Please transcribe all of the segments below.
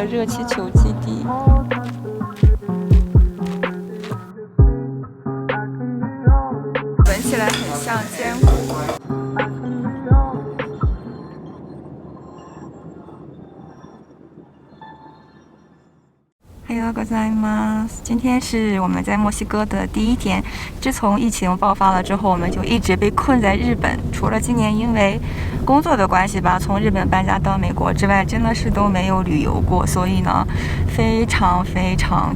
个热气球基地。闻起来很像坚果。Hello， ございます。今天是我们在墨西哥的第一天。自从疫情爆发了之后，我们就一直被困在日本。除了今年因为工作的关系吧，从日本搬家到美国之外，真的是都没有旅游过。所以呢，非常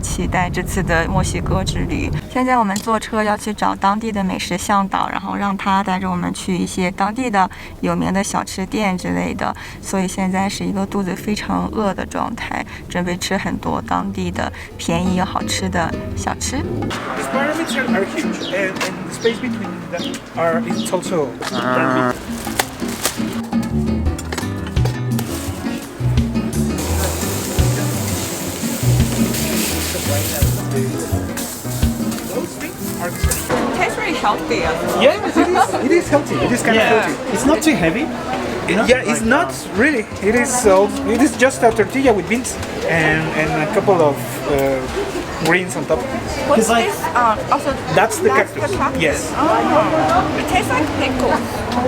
期待这次的墨西哥之旅。现在我们坐车要去找当地的美食向导，然后让他带着我们去一些当地的有名的小吃店之类的。所以现在是一个肚子非常饿的状态，准备吃很多当地的便宜又好吃的小吃。 These pyramids are huge, and the space between them is also very big. Those things are the same. It tastes really healthy. Yes, it is. It is healthy. It is kind of healthy. It's not too heavy. Yeah, it's not really. It is just a tortilla with beans and a couple of greens on top. What's this? Also, That's the cactus. Yes. Oh, it tastes like pickles.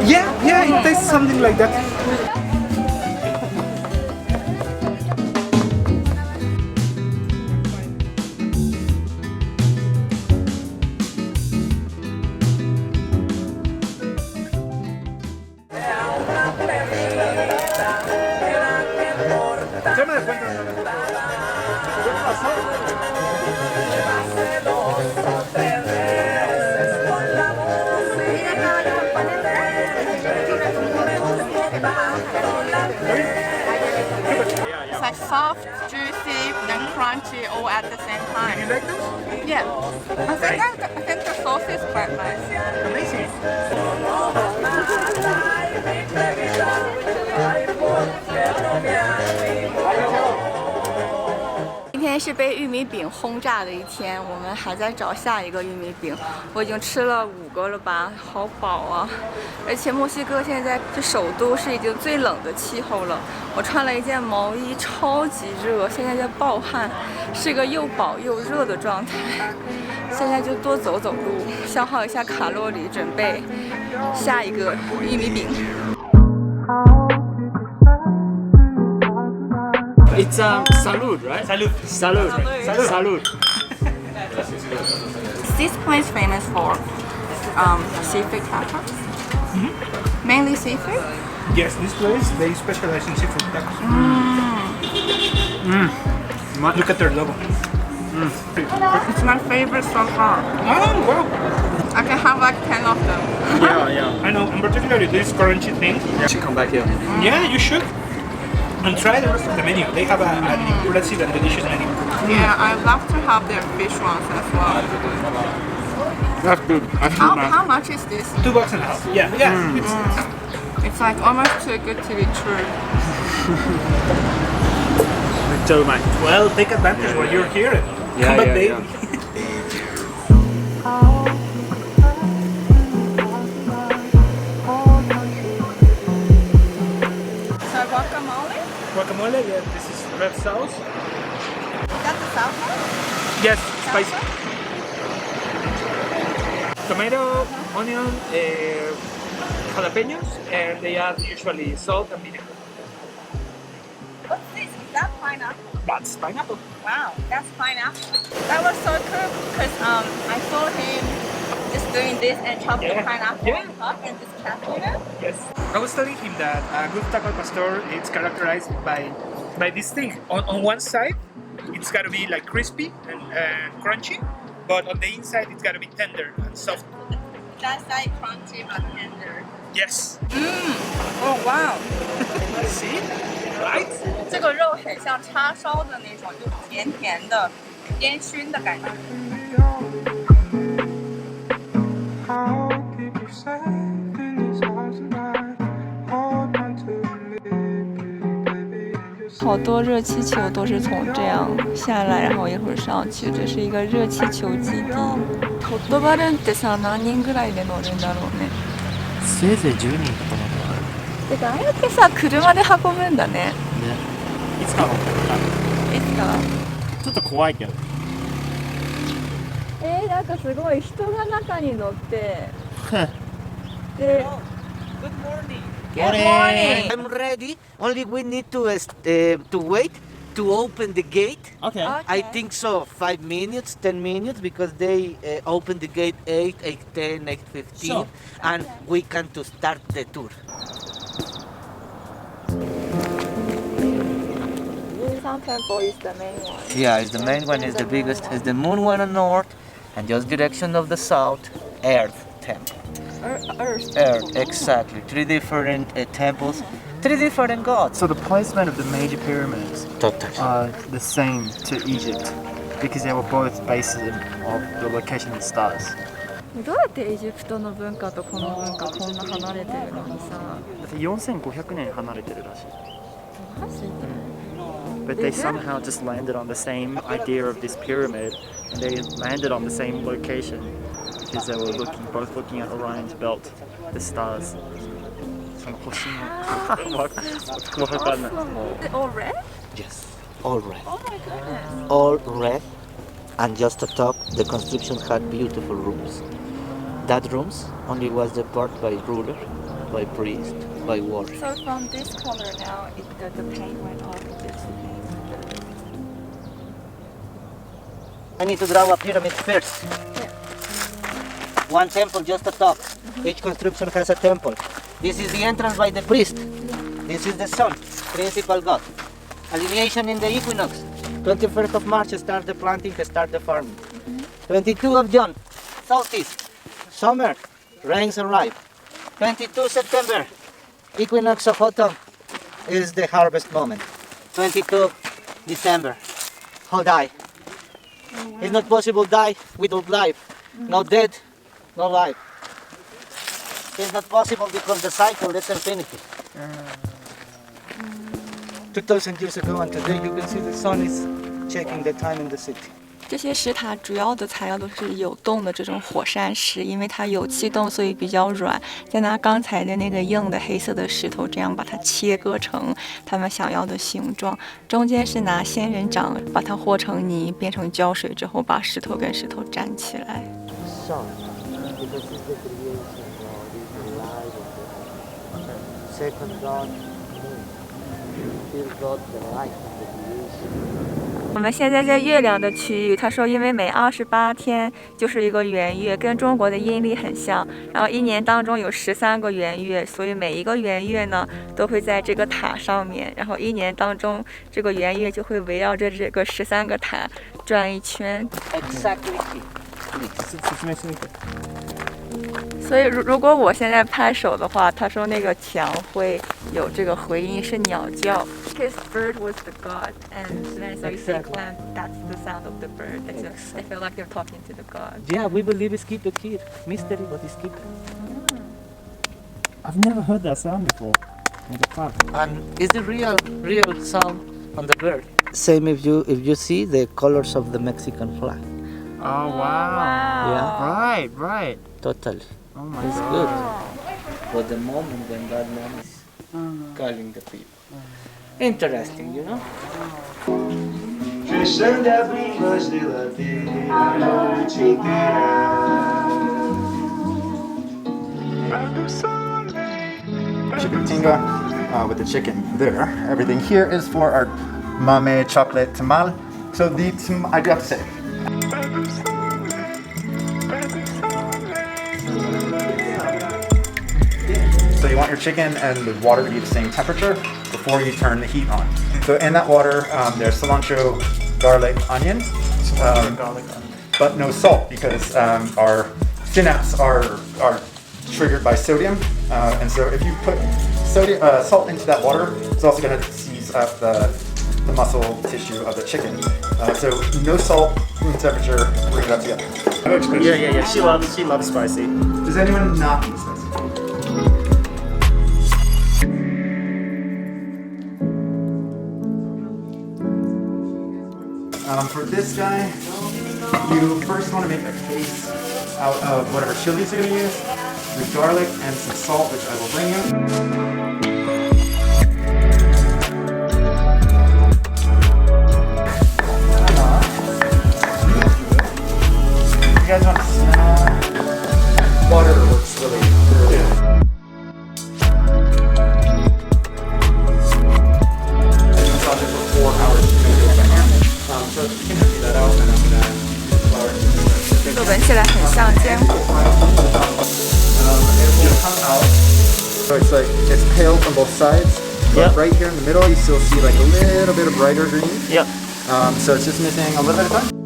Yeah, it tastes something like that. It's like soft, juicy, and crunchy all at the same time. You like those? Yeah. I think the sauce is quite nice. Amazing. 今天是被玉米饼轰炸的一天，我们还在找下一个玉米饼。我已经吃了5个了吧，好饱啊！而且墨西哥现在这首都是已经最冷的气候了。我穿了一件毛衣，超级热，现在在暴汗，是个又饱又热的状态。现在就多走走路，消耗一下卡路里，准备下一个玉米饼。 It's salud, right? Salud. Is this place famous for seafood tacos? Mainly seafood? Yes, this place they specialize in seafood tacos. Look at their logo. It's my favorite so far. Oh wow! I can have like 10 of them. Yeah. I know, and particularly this crunchy thing. You should come back here. Yeah, you should. And try the rest of the menu. They have an impressive and delicious menu. Yeah, I'd love to have their fish ones as well. That's good. How much is this? $2.50. Yeah. It's like almost too good to be true. So, mate. Well, take advantage while you're here. Yeah, Come back, yeah, baby. yeah. So guacamole? Guacamole, yeah, this is red sauce. Is that the salsa? Yes, spicy. Tomato, onion, jalapenos, and they add usually salt and vinegar. What's this? Is that pineapple? That's pineapple. Wow, that's pineapple. That was so cool because I saw him just doing this and chop the pineapple on top and just casting it. Yes. I was telling him that a good taco al pastor is characterized by this thing. On one side, it's got to be like crispy and crunchy, but on the inside, it's got to be tender and soft. That side crunchy but tender. Yes. Oh wow. See? Right? 这个肉很像叉烧的那种，就甜甜的、烟熏的感觉。好多热气球都是从这样下来，然后一会儿上去，这是一个热气球基地。トットバルーンってさ、何人ぐらいで乗るんだろうね。せいぜい10人とかだとてかああやってさ、車で運ぶんだね。ね。いつかのいつかちょっと怖いけど。なんかすごい人が中に乗ってで Good morning. Good morning. I'm ready. Only we need to wait to open the gate. Okay. I think so. 5 minutes, 10 minutes, because they open the gate 8, 8:10, 8:15, Sure. and we can to start the tour. Sun Temple is the main one. Yeah, it's the main one. Is the biggest. It's the moon one on north, and just direction of the south, Earth Temple. Earth. Earth, exactly. 3 different temples, 3 different gods. So the placement of the major pyramids Totally. are the same to Egypt because they were both bases of the location of the stars. どうやってエジプトの文化とこの文化こんな離れてるのにさ、だって4500年離れてるらしい。マジで But they somehow just landed on the same idea of this pyramid, and they landed on the same location because they were both looking at Orion's belt, the stars. その星のわかんない。All red? Yes, all red. Oh my goodness. All red, and just atop the construction had beautiful rooms. That rooms only was the part by ruler, by priest, by warrior. So from this color now, the paint went off of this paint. I need to draw a pyramid first. Yeah. One temple just atop. Each construction has a temple. This is the entrance by the priest. This is the sun, principal god. Alineation in the equinox. 21st of March start the planting, start the farming. 22 of June, southeast. Summer, rains arrive. 22 September, equinox of autumn is the harvest moment. 22 December, how die? It's not possible die without life. No death, no life. It's not possible because the cycle is infinity. 2000 years ago and today you can see the sun is checking the time in the city. 这些石塔主要的材料都是有洞的这种火山石，因为它有气洞，所以比较软。再拿刚才的那个硬的黑色的石头，这样把它切割成他们想要的形状。中间是拿仙人掌把它和成泥，变成胶水之后，把石头跟石头粘起来。 Sun, because it's the creation God, it's the light of the second God, moon. Third God, the light of the creation. 我们现在在月亮的区域，他说，因为每28天就是一个圆月，跟中国的阴历很像。然后一年当中有13个圆月，所以每一个圆月呢都会在这个塔上面。然后一年当中，这个圆月就会围绕着这个13个塔转一圈。 Exactly. 説明してみて。所以如果我现在拍手的话，他说那个墙会有这个回音，是鸟叫。Because bird was the god, and then so you say clam, that's the sound of the bird. I feel like they're talking to the god. Yeah, we believe it's keep it here. Mystery, but it's keep it. I've never heard that sound before. And it's the real sound on the bird. Same if you see the colors of the Mexican flag. Oh wow. Yeah, Right. totally. Oh my It's god. good. But the moment when that man is calling the people. Interesting, you know? Fechando a geladeira a noite inteira. Chicken tinga with the chicken there. Everything here is for our mame chocolate tamal. So I do have to say. So you want your chicken and the water to be the same temperature before you turn the heat on. So in that water, there's cilantro, garlic, onion, but no salt because our synapses are triggered by sodium. And so if you put salt into that water, it's also going to seize up the muscle tissue of the chicken. So no salt, room temperature, bring it up together. Yeah. She loves spicy. Does anyone not eat spicy? For this guy, you first want to make a paste out of whatever chilies you're going to use, with garlic and some salt, which I will bring you. So it's like it's pale from both sides, but Yep. right here in the middle, you still see like a little bit of brighter green. Yep. So it's just missing a little bit of time.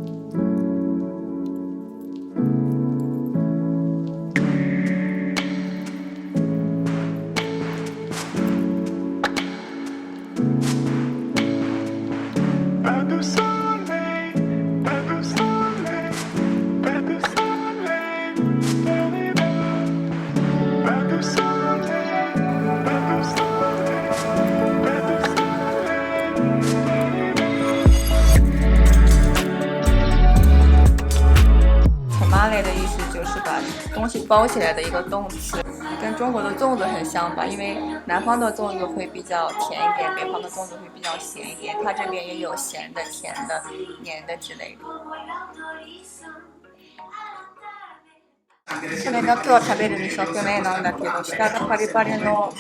Tamale 的意思就是把东西包起来的一个动词，跟中国的粽子很像吧？因为南方的粽子会比较甜一点，北方的粽子会比较咸一点。它这边也有咸的、甜的、黏的之类的。これが今日食べる2食目なんだけど、下がパリパリの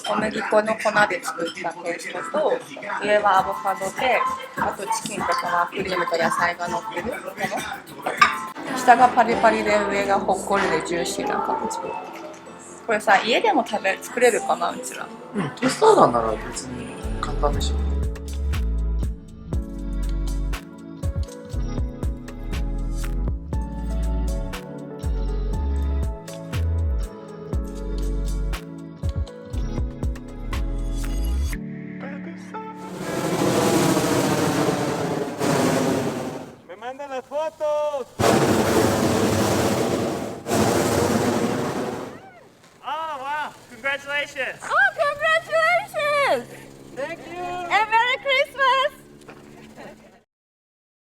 小麦粉の粉で作ったペーストと、上はアボカドで、あとチキンと生クリームと野菜が乗ってるもの。下がパリパリで上がほっこりでジューシーな感じ。これさ、家でも作れるかな、うちら。トースターガンなら別に簡単でしょ。Fotos! Oh wow! Congratulations!